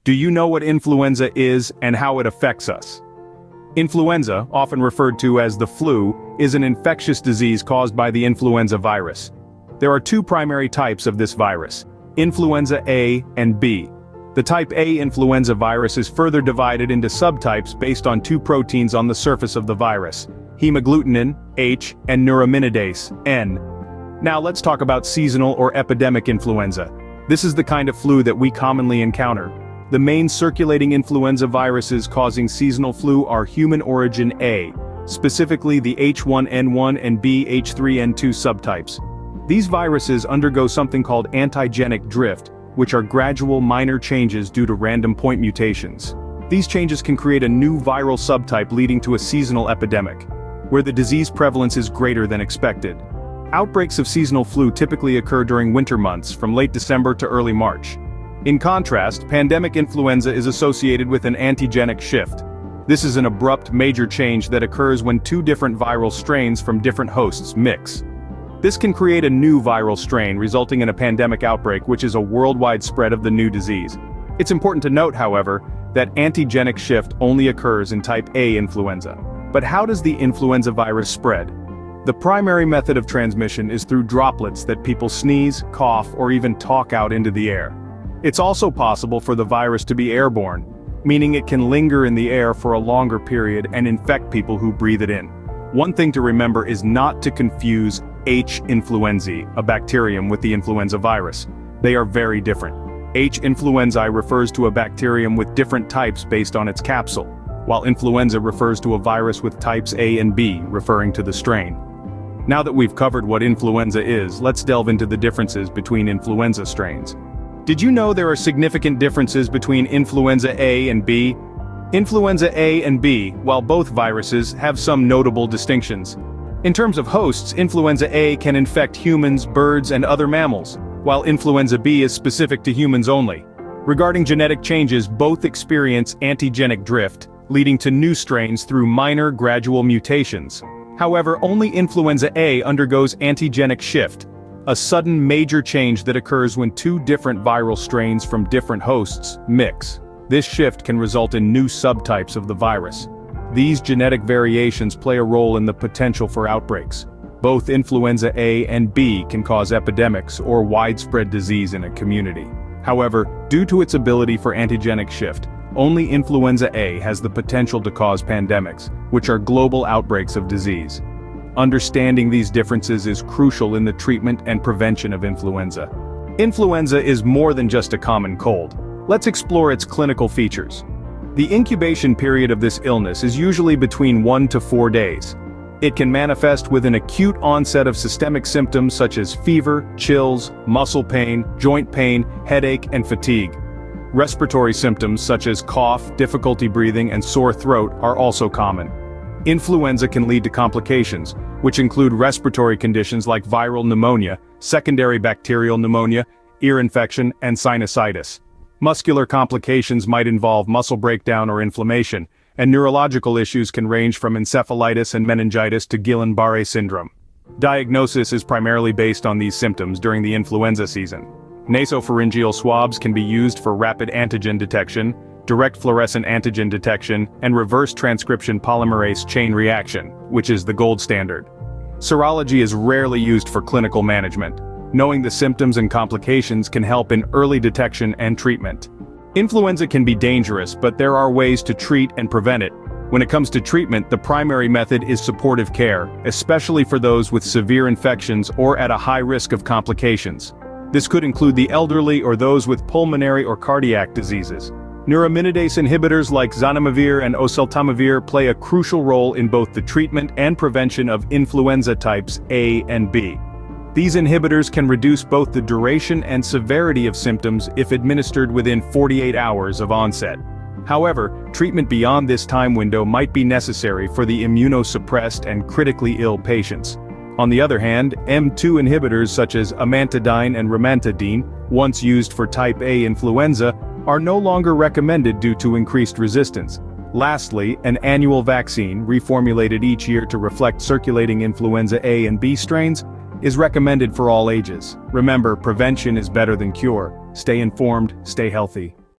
Do you know what influenza is and how it affects us? Influenza, often referred to as the flu, is an infectious disease caused by the influenza virus. There are two primary types of this virus, influenza A and B. The type A influenza virus is further divided into subtypes based on two proteins on the surface of the virus, hemagglutinin, H, and neuraminidase, N. Now let's talk about seasonal or epidemic influenza. This is the kind of flu that we commonly encounter. The main circulating influenza viruses causing seasonal flu are human origin A, specifically the H1N1 and B H3N2 subtypes. These viruses undergo something called antigenic drift, which are gradual minor changes due to random point mutations. These changes can create a new viral subtype leading to a seasonal epidemic, where the disease prevalence is greater than expected. Outbreaks of seasonal flu typically occur during winter months from late December to early March. In contrast, pandemic influenza is associated with an antigenic shift. This is an abrupt major change that occurs when two different viral strains from different hosts mix. This can create a new viral strain, resulting in a pandemic outbreak, which is a worldwide spread of the new disease. It's important to note, however, that antigenic shift only occurs in type A influenza. But how does the influenza virus spread? The primary method of transmission is through droplets that people sneeze, cough, or even talk out into the air. It's also possible for the virus to be airborne, meaning it can linger in the air for a longer period and infect people who breathe it in. One thing to remember is not to confuse H. influenzae, a bacterium, with the influenza virus. They are very different. H. influenzae refers to a bacterium with different types based on its capsule, while influenza refers to a virus with types A and B, referring to the strain. Now that we've covered what influenza is, let's delve into the differences between influenza strains. Did you know there are significant differences between influenza A and B? Influenza A and B, while both viruses, have some notable distinctions. In terms of hosts, influenza A can infect humans, birds, and other mammals, while influenza B is specific to humans only. Regarding genetic changes, both experience antigenic drift, leading to new strains through minor gradual mutations. However, only influenza A undergoes antigenic shift, a sudden major change that occurs when two different viral strains from different hosts mix. This shift can result in new subtypes of the virus. These genetic variations play a role in the potential for outbreaks. Both influenza A and B can cause epidemics or widespread disease in a community. However, due to its ability for antigenic shift, only influenza A has the potential to cause pandemics, which are global outbreaks of disease. Understanding these differences is crucial in the treatment and prevention of influenza. Influenza is more than just a common cold. Let's explore its clinical features. The incubation period of this illness is usually between 1 to 4 days. It can manifest with an acute onset of systemic symptoms such as fever, chills, muscle pain, joint pain, headache, and fatigue. Respiratory symptoms such as cough, difficulty breathing, and sore throat are also common. Influenza can lead to complications, which include respiratory conditions like viral pneumonia, secondary bacterial pneumonia, ear infection, and sinusitis. Muscular complications might involve muscle breakdown or inflammation, and neurological issues can range from encephalitis and meningitis to Guillain-Barré syndrome. Diagnosis is primarily based on these symptoms during the influenza season. Nasopharyngeal swabs can be used for rapid antigen detection, direct fluorescent antigen detection, and reverse transcription polymerase chain reaction, which is the gold standard. Serology is rarely used for clinical management. Knowing the symptoms and complications can help in early detection and treatment. Influenza can be dangerous, but there are ways to treat and prevent it. When it comes to treatment, the primary method is supportive care, especially for those with severe infections or at a high risk of complications. This could include the elderly or those with pulmonary or cardiac diseases. Neuraminidase inhibitors like zanamivir and oseltamivir play a crucial role in both the treatment and prevention of influenza types A and B. These inhibitors can reduce both the duration and severity of symptoms if administered within 48 hours of onset. However, treatment beyond this time window might be necessary for the immunosuppressed and critically ill patients. On the other hand, M2 inhibitors such as amantadine and rimantadine, once used for type A influenza, are no longer recommended due to increased resistance. Lastly, an annual vaccine, reformulated each year to reflect circulating influenza A and B strains, is recommended for all ages. Remember, prevention is better than cure. Stay informed, stay healthy.